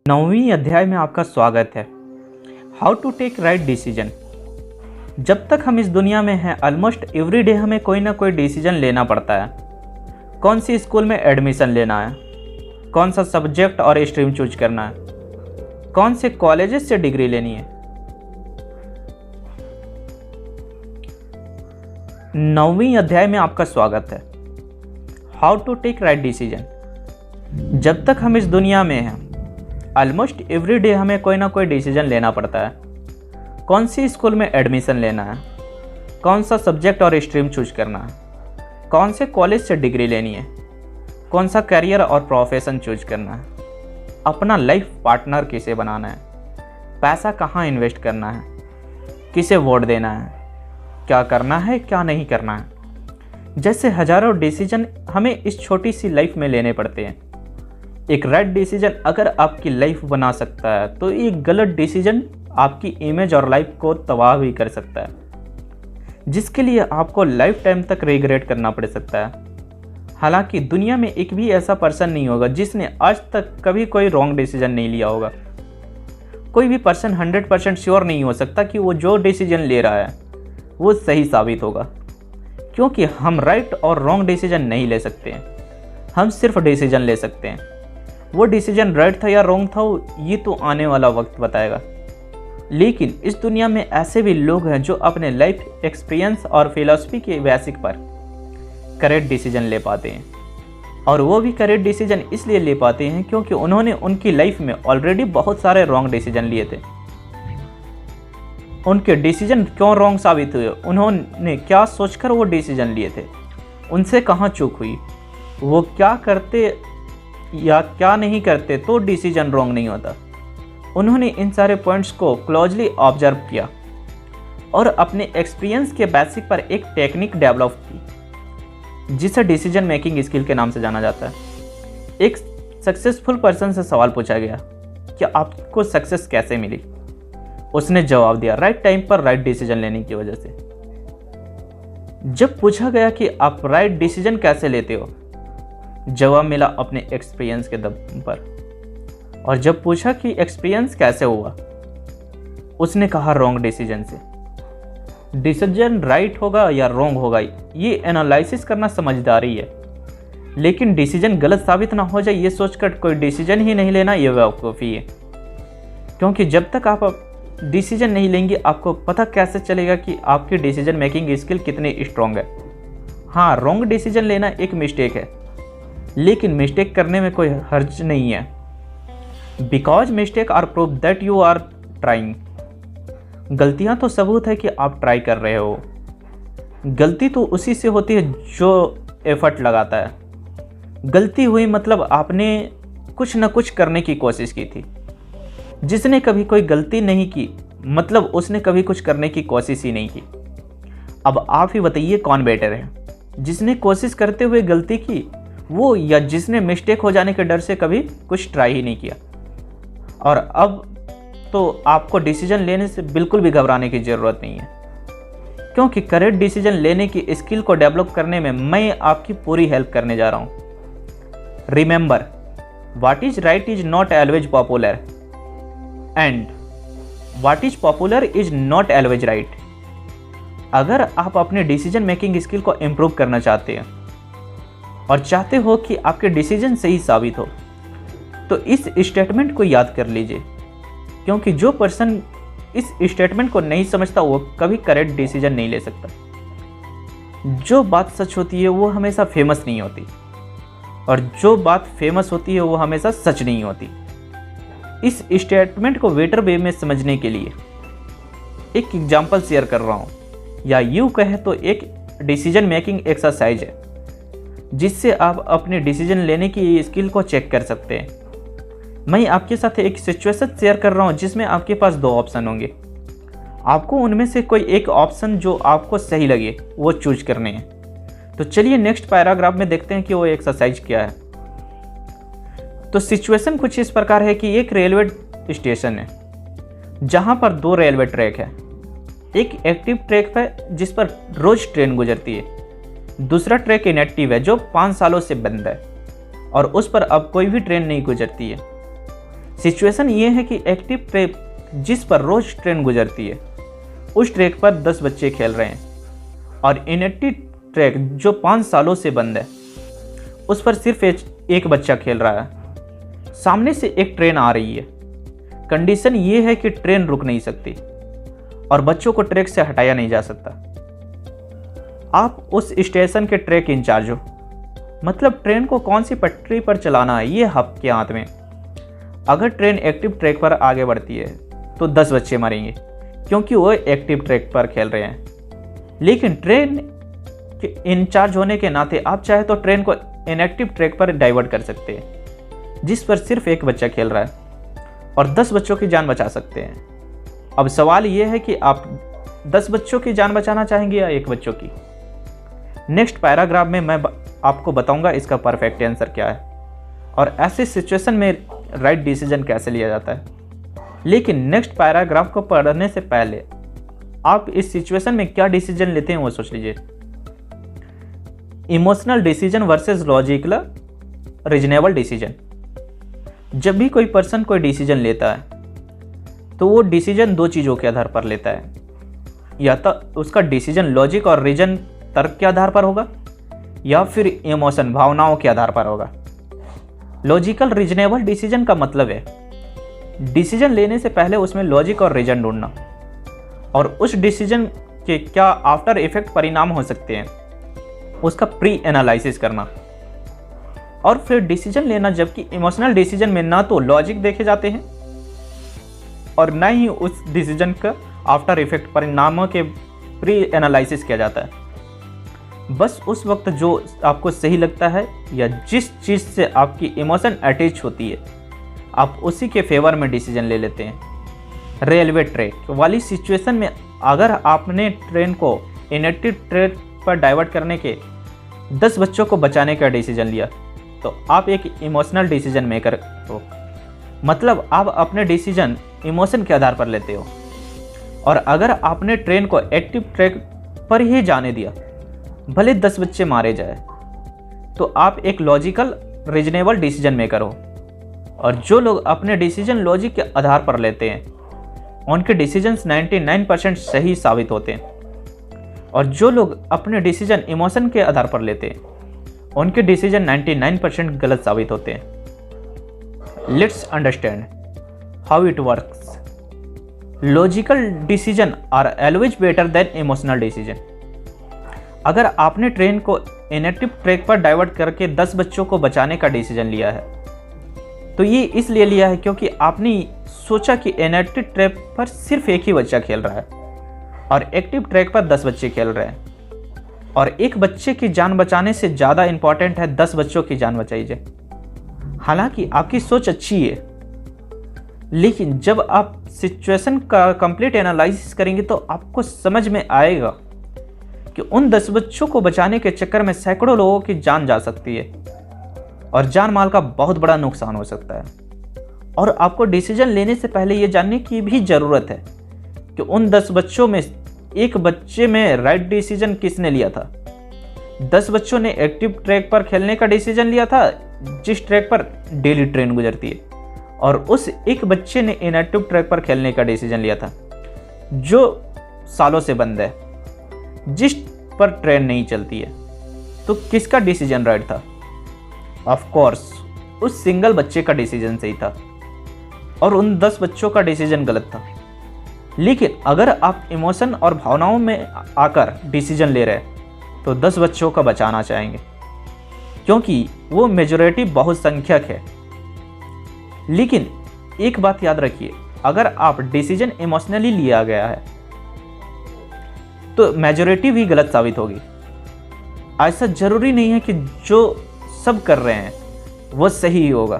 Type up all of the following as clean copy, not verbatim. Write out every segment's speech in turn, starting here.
9वीं अध्याय में आपका स्वागत है। How to take right decision. जब तक हम इस दुनिया में हैं, ऑलमोस्ट एवरी डे हमें कोई ना कोई डिसीजन लेना पड़ता है। कौन सी स्कूल में एडमिशन लेना है, कौन सा सब्जेक्ट और स्ट्रीम चूज करना है, कौन से कॉलेजेस से डिग्री लेनी है। 9वीं अध्याय में आपका स्वागत है। How to take right decision. जब तक हम इस दुनिया में हैं, ऑलमोस्ट एवरी डे हमें कोई ना कोई डिसीजन लेना पड़ता है। कौन सी स्कूल में एडमिशन लेना है, कौन सा सब्जेक्ट और स्ट्रीम चूज करना है, कौन से कॉलेज से डिग्री लेनी है, कौन सा करियर और प्रोफेशन चूज करना है, अपना लाइफ पार्टनर किसे बनाना है, पैसा कहाँ इन्वेस्ट करना है, किसे वोट देना है, क्या करना है क्या नहीं करना है। जैसे हजारों डिसीजन हमें इस छोटी सी लाइफ में लेने पड़ते हैं। एक राइट डिसीजन अगर आपकी लाइफ बना सकता है तो एक गलत डिसीजन आपकी इमेज और लाइफ को तबाह भी कर सकता है, जिसके लिए आपको लाइफ टाइम तक रिग्रेट करना पड़ सकता है। हालांकि दुनिया में एक भी ऐसा पर्सन नहीं होगा जिसने आज तक कभी कोई रॉन्ग डिसीजन नहीं लिया होगा। कोई भी पर्सन 100% श्योर नहीं हो सकता कि वो जो डिसीजन ले रहा है वो सही साबित होगा, क्योंकि हम राइट और रॉन्ग डिसीजन नहीं ले सकते हैं। हम सिर्फ डिसीजन ले सकते हैं। वो डिसीजन राइट था या रॉन्ग था ये तो आने वाला वक्त बताएगा। लेकिन इस दुनिया में ऐसे भी लोग हैं जो अपने लाइफ एक्सपीरियंस और फिलॉसफी के बेसिक पर करेक्ट डिसीजन ले पाते हैं। और वो भी करेक्ट डिसीजन इसलिए ले पाते हैं क्योंकि उन्होंने उनकी लाइफ में ऑलरेडी बहुत सारे रॉन्ग डिसीजन लिए थे। उनके डिसीजन क्यों रॉन्ग साबित हुए, उन्होंने क्या सोचकर वो डिसीजन लिए थे, उनसे कहाँ चूक हुई, वो क्या करते या क्या नहीं करते तो डिसीजन रॉन्ग नहीं होता। उन्होंने इन सारे पॉइंट्स को क्लोजली ऑब्जर्व किया और अपने एक्सपीरियंस के बेसिक पर एक टेक्निक डेवलप की जिसे डिसीजन मेकिंग स्किल के नाम से जाना जाता है। एक सक्सेसफुल पर्सन से सवाल पूछा गया कि आपको सक्सेस कैसे मिली। उसने जवाब दिया, राइट टाइम पर राइट डिसीजन लेने की वजह से। जब पूछा गया कि आप राइट डिसीजन कैसे लेते हो, जवाब मिला अपने एक्सपीरियंस के दम पर। और जब पूछा कि एक्सपीरियंस कैसे हुआ, उसने कहा रॉन्ग डिसीजन से। डिसीजन राइट होगा या रॉन्ग होगा ये एनालिसिस करना समझदारी है, लेकिन डिसीजन गलत साबित ना हो जाए ये सोचकर कोई डिसीजन ही नहीं लेना ये बेवकूफ़ी है। क्योंकि जब तक आप डिसीजन नहीं लेंगे आपको पता कैसे चलेगा कि आपकी डिसीजन मेकिंग स्किल कितनी स्ट्रॉन्ग है। हाँ, रॉन्ग डिसीजन लेना एक मिस्टेक है, लेकिन मिस्टेक करने में कोई हर्ज नहीं है। Because mistake are proof that you are trying. गलतियां तो सबूत है कि आप ट्राई कर रहे हो। गलती तो उसी से होती है जो एफर्ट लगाता है। गलती हुई मतलब आपने कुछ न कुछ करने की कोशिश की थी। जिसने कभी कोई गलती नहीं की मतलब उसने कभी कुछ करने की कोशिश ही नहीं की। अब आप ही बताइए कौन बेटर है, जिसने कोशिश करते हुए गलती की वो या जिसने मिस्टेक हो जाने के डर से कभी कुछ ट्राई ही नहीं किया। और अब तो आपको डिसीजन लेने से बिल्कुल भी घबराने की ज़रूरत नहीं है, क्योंकि करेक्ट डिसीजन लेने की स्किल को डेवलप करने में मैं आपकी पूरी हेल्प करने जा रहा हूँ। Remember, what is right is not always popular and what is popular is not always right. अगर आप अपने डिसीजन मेकिंग स्किल को इम्प्रूव करना चाहते हैं और चाहते हो कि आपके डिसीजन सही साबित हो, तो इस स्टेटमेंट को याद कर लीजिए, क्योंकि जो पर्सन इस स्टेटमेंट को नहीं समझता वो कभी करेक्ट डिसीजन नहीं ले सकता। जो बात सच होती है वो हमेशा फेमस नहीं होती, और जो बात फेमस होती है वो हमेशा सच नहीं होती। इस स्टेटमेंट को बेटर वे में समझने के लिए एक एग्जाम्पल शेयर कर रहा हूँ, या यूँ कहे तो एक डिसीजन मेकिंग एक्सरसाइज है जिससे आप अपने डिसीजन लेने की स्किल को चेक कर सकते हैं। मैं आपके साथ एक सिचुएशन शेयर कर रहा हूं जिसमें आपके पास दो ऑप्शन होंगे। आपको उनमें से कोई एक ऑप्शन जो आपको सही लगे वो चूज करने हैं। तो चलिए नेक्स्ट पैराग्राफ में देखते हैं कि वो एक्सरसाइज क्या है। तो सिचुएशन कुछ इस प्रकार है कि एक रेलवे स्टेशन है जहां पर दो रेलवे ट्रैक है। एक एक्टिव ट्रैक है जिस पर रोज ट्रेन गुजरती है, दूसरा ट्रैक इनएक्टिव है जो 5 सालों से बंद है और उस पर अब कोई भी ट्रेन नहीं गुजरती है। सिचुएशन ये है कि एक्टिव ट्रैक जिस पर रोज ट्रेन गुजरती है उस ट्रैक पर 10 बच्चे खेल रहे हैं, और इनएक्टिव ट्रैक जो 5 सालों से बंद है उस पर सिर्फ एक बच्चा खेल रहा है। सामने से एक ट्रेन आ रही है। कंडीशन ये है कि ट्रेन रुक नहीं सकती और बच्चों को ट्रैक से हटाया नहीं जा सकता। आप उस स्टेशन के ट्रैक इंचार्ज हो, मतलब ट्रेन को कौन सी पटरी पर चलाना है ये आपके हाथ में। अगर ट्रेन एक्टिव ट्रैक पर आगे बढ़ती है तो 10 बच्चे मरेंगे क्योंकि वो एक्टिव ट्रैक पर खेल रहे हैं। लेकिन ट्रेन के इंचार्ज होने के नाते आप चाहे तो ट्रेन को इनएक्टिव ट्रैक पर डाइवर्ट कर सकते हैं जिस पर सिर्फ एक बच्चा खेल रहा है और 10 बच्चों की जान बचा सकते हैं। अब सवाल यह है कि आप 10 बच्चों की जान बचाना चाहेंगे या एक बच्चों की। नेक्स्ट पैराग्राफ में मैं आपको बताऊंगा इसका परफेक्ट आंसर क्या है और ऐसे सिचुएशन में राइट डिसीजन कैसे लिया जाता है। लेकिन नेक्स्ट पैराग्राफ को पढ़ने से पहले आप इस सिचुएशन में क्या डिसीजन लेते हैं वो सोच लीजिए। Emotional decision versus logical reasonable decision. जब भी कोई पर्सन कोई डिसीजन लेता है तो वो डिसीजन 2 चीज़ों के आधार पर लेता है, या तो उसका डिसीजन लॉजिक और रीजन तर्क के आधार पर होगा या फिर इमोशन भावनाओं के आधार पर होगा। लॉजिकल रीजनेबल डिसीजन का मतलब है डिसीजन लेने से पहले उसमें लॉजिक और रीजन ढूंढना और उस डिसीजन के क्या आफ्टर इफेक्ट परिणाम हो सकते हैं उसका प्री एनालिसिस करना और फिर डिसीजन लेना। जबकि इमोशनल डिसीजन में ना तो लॉजिक देखे जाते हैं और ना ही उस डिसीजन का आफ्टर इफेक्ट परिणामों के प्री एनालिसिस किया जाता है। बस उस वक्त जो आपको सही लगता है या जिस चीज़ से आपकी इमोशन अटैच होती है आप उसी के फेवर में डिसीजन ले लेते हैं। रेलवे ट्रैक वाली सिचुएशन में अगर आपने ट्रेन को इनएक्टिव ट्रैक पर डाइवर्ट करने के 10 बच्चों को बचाने का डिसीजन लिया तो आप एक इमोशनल डिसीजन मेकर हो, मतलब आप अपने डिसीजन इमोशन के आधार पर लेते हो। और अगर आपने ट्रेन को एक्टिव ट्रैक पर ही जाने दिया भले 10 बच्चे मारे जाए तो आप एक लॉजिकल रीजनेबल डिसीजन मेकर हो। और जो लोग अपने डिसीजन लॉजिक के आधार पर लेते हैं उनके डिसीजंस 99% सही साबित होते हैं और जो लोग अपने डिसीजन इमोशन के आधार पर लेते हैं उनके डिसीजन 99% गलत साबित होते हैं। Let's understand how it works. Logical decision are always better than emotional decision. अगर आपने ट्रेन को इनएक्टिव ट्रैक पर डाइवर्ट करके 10 बच्चों को बचाने का डिसीजन लिया है तो ये इसलिए लिया है क्योंकि आपने सोचा कि इनएक्टिव ट्रैक पर सिर्फ एक ही बच्चा खेल रहा है और एक्टिव ट्रैक पर 10 बच्चे खेल रहे हैं और एक बच्चे की जान बचाने से ज़्यादा इंपॉर्टेंट है 10 बच्चों की जान बचाई जाए। हालांकि आपकी सोच अच्छी है लेकिन जब आप सिचुएशन का कंप्लीट एनालिसिस करेंगे तो आपको समझ में आएगा कि उन 10 बच्चों को बचाने के चक्कर में सैकड़ों लोगों की जान जा सकती है और जान माल का बहुत बड़ा नुकसान हो सकता है। और आपको डिसीजन लेने से पहले ये जानने की भी ज़रूरत है कि उन 10 बच्चों में एक बच्चे में राइट डिसीजन किसने लिया था। 10 बच्चों ने एक्टिव ट्रैक पर खेलने का डिसीजन लिया था जिस ट्रैक पर डेली ट्रेन गुजरती है और उस एक बच्चे ने इनएक्टिव ट्रैक पर खेलने का डिसीजन लिया था जो सालों से बंद है जिस पर ट्रेन नहीं चलती है। तो किसका डिसीजन राइट था? ऑफ कोर्स उस सिंगल बच्चे का डिसीजन सही था और उन 10 बच्चों का डिसीजन गलत था। लेकिन अगर आप इमोशन और भावनाओं में आकर डिसीजन ले रहे तो 10 बच्चों का बचाना चाहेंगे क्योंकि वो मेजॉरिटी बहुसंख्यक है। लेकिन एक बात याद रखिए, अगर आप डिसीजन इमोशनली लिया गया है तो मेजॉरिटी भी गलत साबित होगी। ऐसा जरूरी नहीं है कि जो सब कर रहे हैं वो सही ही होगा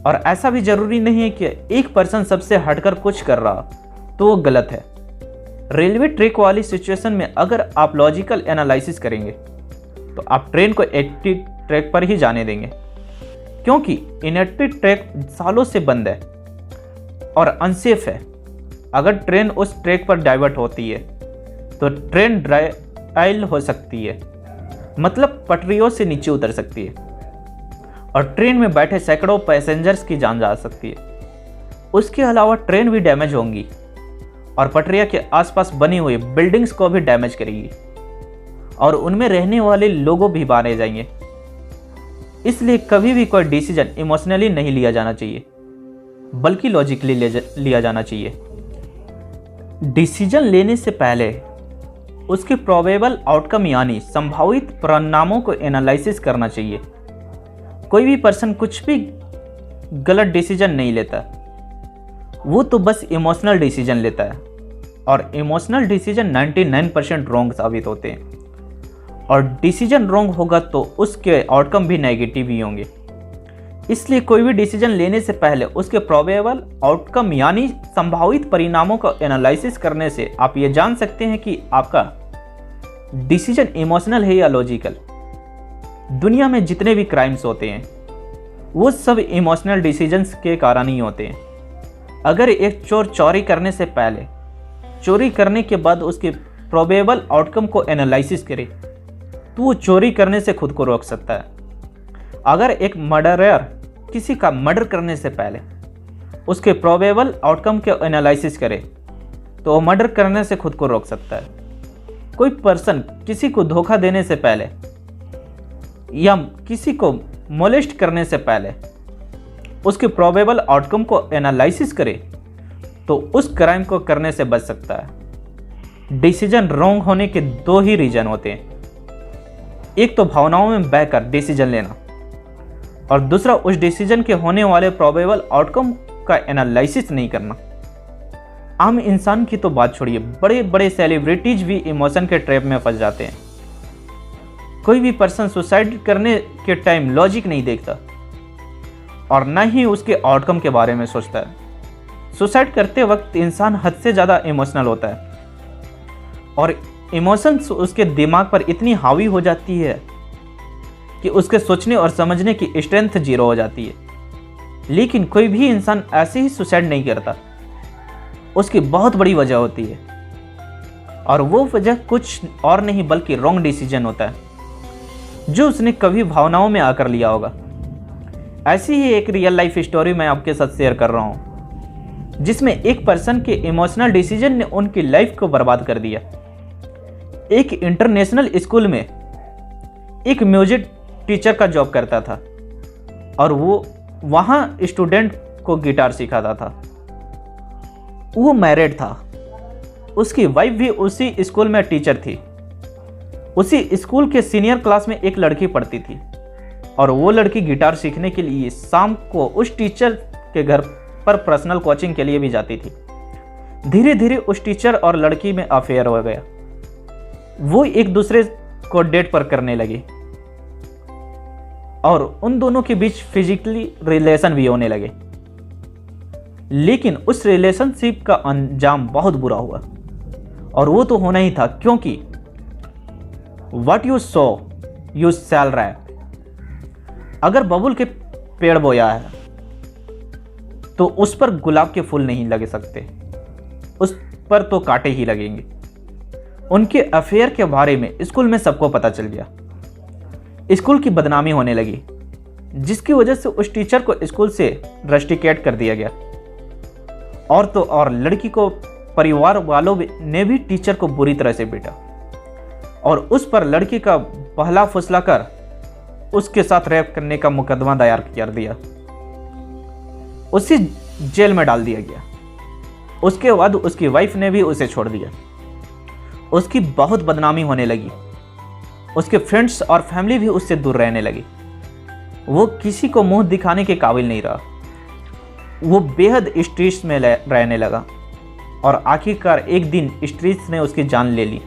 और ऐसा भी जरूरी नहीं है कि एक पर्सन सबसे हटकर कुछ कर रहा तो वो गलत है। रेलवे ट्रैक वाली सिचुएशन में अगर आप लॉजिकल एनालिसिस करेंगे तो आप ट्रेन को एक्टिव ट्रैक पर ही जाने देंगे क्योंकि इनएक्टिव ट्रैक सालों से बंद है और अनसेफ है। अगर ट्रेन उस ट्रैक पर डाइवर्ट होती है तो ट्रेन ड्राइल हो सकती है, मतलब पटरियों से नीचे उतर सकती है और ट्रेन में बैठे सैकड़ों पैसेंजर्स की जान जा सकती है। उसके अलावा ट्रेन भी डैमेज होंगी और पटरिया के आसपास बनी हुई बिल्डिंग्स को भी डैमेज करेगी और उनमें रहने वाले लोगों भी मारे जाएंगे। इसलिए कभी भी कोई डिसीजन इमोशनली नहीं लिया जाना चाहिए, बल्कि लॉजिकली लिया जाना चाहिए। डिसीजन लेने से पहले उसके प्रोबेबल आउटकम यानी संभावित परिणामों को एनालिसिस करना चाहिए। कोई भी पर्सन कुछ भी गलत डिसीजन नहीं लेता, वो तो बस इमोशनल डिसीजन लेता है और इमोशनल डिसीजन 99% रॉन्ग साबित होते हैं और डिसीजन रॉन्ग होगा तो उसके आउटकम भी नेगेटिव ही होंगे। इसलिए कोई भी डिसीजन लेने से पहले उसके प्रोबेबल आउटकम यानी संभावित परिणामों को एनालिसिस करने से आप ये जान सकते हैं कि आपका डिसीजन इमोशनल है या लॉजिकल। दुनिया में जितने भी क्राइम्स होते हैं वो सब इमोशनल डिसीजंस के कारण ही होते हैं। अगर एक चोर चोरी करने से पहले चोरी करने के बाद उसके प्रोबेबल आउटकम को एनालिसिस करे तो वो चोरी करने से खुद को रोक सकता है। अगर एक मर्डरर किसी का मर्डर करने से पहले उसके प्रोबेबल आउटकम के एनालिसिस करे तो वो मर्डर करने से खुद को रोक सकता है। कोई पर्सन किसी को धोखा देने से पहले या किसी को मोलेस्ट करने से पहले उसके प्रोबेबल आउटकम को एनालिसिस करे तो उस क्राइम को करने से बच सकता है। डिसीजन रॉन्ग होने के दो ही रीजन होते हैं, एक तो भावनाओं में बहकर डिसीजन लेना और दूसरा उस डिसीजन के होने वाले प्रोबेबल आउटकम का एनालिसिस नहीं करना। आम इंसान की तो बात छोड़िए, बड़े बड़े सेलिब्रिटीज भी इमोशन के ट्रैप में फंस जाते हैं। कोई भी पर्सन सुसाइड करने के टाइम लॉजिक नहीं देखता और न ही उसके आउटकम के बारे में सोचता है। सुसाइड करते वक्त इंसान हद से ज़्यादा इमोशनल होता है और इमोशंस उसके दिमाग पर इतनी हावी हो जाती है कि उसके सोचने और समझने की स्ट्रेंथ जीरो हो जाती है। लेकिन कोई भी इंसान ऐसे ही सुसाइड नहीं करता, उसकी बहुत बड़ी वजह होती है और वो वजह कुछ और नहीं बल्कि रॉन्ग डिसीजन होता है जो उसने कभी भावनाओं में आकर लिया होगा। ऐसी ही एक रियल लाइफ स्टोरी मैं आपके साथ शेयर कर रहा हूँ जिसमें एक पर्सन के इमोशनल डिसीजन ने उनकी लाइफ को बर्बाद कर दिया। एक इंटरनेशनल स्कूल में एक म्यूजिक टीचर का जॉब करता था और वो वहाँ स्टूडेंट को गिटार सिखाता था। वो मैरिड था, उसकी वाइफ भी उसी स्कूल में टीचर थी। उसी स्कूल के सीनियर क्लास में एक लड़की पढ़ती थी और वो लड़की गिटार सीखने के लिए शाम को उस टीचर के घर पर पर्सनल कोचिंग के लिए भी जाती थी। धीरे धीरे उस टीचर और लड़की में अफेयर हो गया। वो एक दूसरे को डेट पर करने लगे और उन दोनों के बीच फिजिकली रिलेशन भी होने लगे। लेकिन उस रिलेशनशिप का अंजाम बहुत बुरा हुआ और वो तो होना ही था, क्योंकि what you sow you shall reap. अगर बबुल के पेड़ बोया है तो उस पर गुलाब के फूल नहीं लग सकते, उस पर तो कांटे ही लगेंगे। उनके अफेयर के बारे में स्कूल में सबको पता चल गया। स्कूल की बदनामी होने लगी जिसकी वजह से उस टीचर को स्कूल से रस्टिकेट कर दिया गया। और तो और लड़की को परिवार वालों ने भी टीचर को बुरी तरह से पीटा और उस पर लड़की का बहला फुसला कर उसके साथ रेप करने का मुकदमा दायर कर दिया। उसे जेल में डाल दिया गया। उसके बाद उसकी वाइफ ने भी उसे छोड़ दिया। उसकी बहुत बदनामी होने लगी। उसके फ्रेंड्स और फैमिली भी उससे दूर रहने लगी। वो किसी को मुंह दिखाने के काबिल नहीं रहा। वो बेहद स्ट्रेस में रहने लगा और आखिरकार एक दिन स्ट्रेस ने उसकी जान ले ली।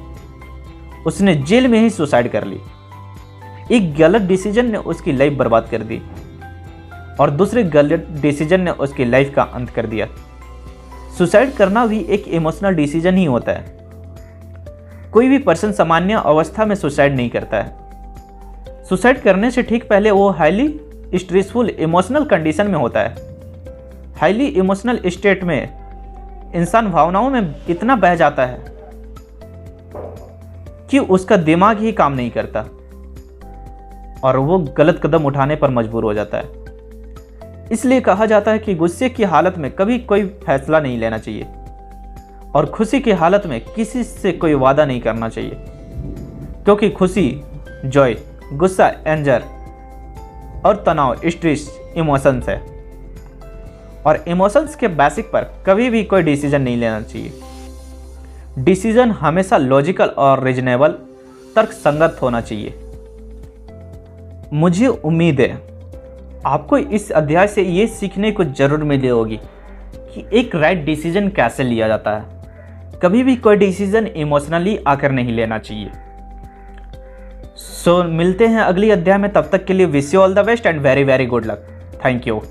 उसने जेल में ही सुसाइड कर ली। एक गलत डिसीजन ने उसकी लाइफ बर्बाद कर दी और दूसरे गलत डिसीजन ने उसकी लाइफ का अंत कर दिया। सुसाइड करना भी एक इमोशनल डिसीजन ही होता है। कोई भी पर्सन सामान्य अवस्था में सुसाइड नहीं करता है। सुसाइड करने से ठीक पहले वो हाईली स्ट्रेसफुल इमोशनल कंडीशन में होता है। हाईली इमोशनल स्टेट में इंसान भावनाओं में इतना बह जाता है कि उसका दिमाग ही काम नहीं करता। और वो गलत कदम उठाने पर मजबूर हो जाता है। इसलिए कहा जाता है कि गुस्से की हालत में कभी कोई फैसला नहीं लेना चाहिए और खुशी की हालत में किसी से कोई वादा नहीं करना चाहिए, क्योंकि खुशी, जॉय, गुस्सा, एंजर और तनाव स्ट्रेस इमोशंस है और इमोशंस के बेसिक पर कभी भी कोई डिसीजन नहीं लेना चाहिए। डिसीजन हमेशा लॉजिकल और रीजनेबल, तर्कसंगत होना चाहिए। मुझे उम्मीद है आपको इस अध्याय से ये सीखने को जरूर मिली होगी कि एक राइट डिसीजन कैसे लिया जाता है। कभी भी कोई डिसीजन इमोशनली आकर नहीं लेना चाहिए। सो मिलते हैं अगली अध्याय में, तब तक के लिए wish you all the best and very very good luck. Thank you.